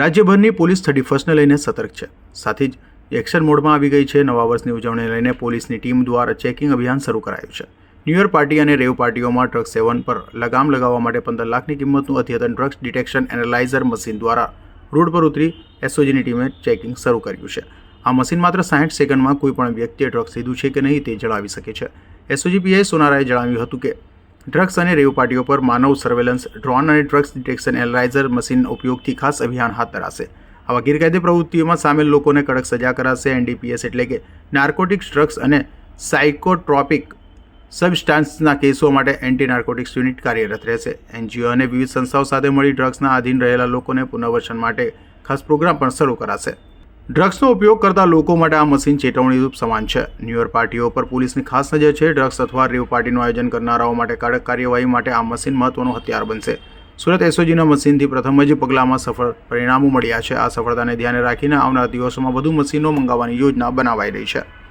રાજ્યભરની police 31ને લઈને સતર્ક છે. સાથે જ એક્શન મોડમાં આવી ગઈ છે. નવા વર્ષની ઉજવણીને લઈને પોલીસની ટીમ દ્વારા ચેકિંગ અભિયાન શરૂ કરાયું છે. ન્યૂ યર પાર્ટી અને રેવ પાર્ટીઓમાં ડ્રગ્સ સેવન પર લગામ લગાવવા માટે 15 લાખની કિંમતનું અદ્યતન ડ્રગ્સ ડિટેક્શન એનાલાઇઝર મશીન દ્વારા રોડ પર ઉતરી એસઓજીની ટીમે ચેકિંગ શરૂ કર્યું છે. આ મશીન માત્ર 60 સેકન્ડમાં કોઈપણ વ્યક્તિએ ડ્રગ્સ લીધું છે કે નહીં તે જણાવી શકે છે. એસઓજી પીઆઈ સોનારાએ જણાવ્યું હતું કે ડ્રગ્સ અને રેવ પાર્ટીઓ પર માનવ સર્વેલન્સ, ડ્રોન અને ડ્રગ્સ ડિટેક્શન એનાલાઇઝર મશીન ઉપયોગથી ખાસ અભિયાન હાથ ધરાશે. આવા ગેરકાયદે પ્રવૃત્તિઓમાં સામેલ લોકોને કડક સજા કરાશે. એનડીપીએસ એટલે કે નાર્કોટિક્સ, ડ્રગ્સ અને સાયકોટ્રોપિક સબસ્ટાન્સના કેસો માટે એન્ટી નાર્કોટિક્સ યુનિટ કાર્યરત રહેશે. એનજીઓ અને વિવિધ સંસ્થાઓ સાથે મળી ડ્રગ્સના આધીન રહેલા લોકોને પુનર્વસન માટે ખાસ પ્રોગ્રામ પણ શરૂ કરાશે. ડ્રગ્સનો ઉપયોગ કરતા લોકો માટે આ મશીન ચેતવણીરૂપ સમાન છે. ન્યૂ યર પાર્ટીઓ પર પોલીસની ખાસ નજર છે. ડ્રગ્સ અથવા રેવ પાર્ટીનું આયોજન કરનારાઓ માટે કડક કાર્યવાહી માટે આ મશીન મહત્વનું હથિયાર બનશે. સુરત એસઓજીના મશીનથી પ્રથમ જ પગલામાં સફળ પરિણામો મળ્યા છે. આ સફળતાને ધ્યાને રાખીને આવનારા દિવસોમાં વધુ મશીનો મંગાવવાની યોજના બનાવાઈ રહી છે.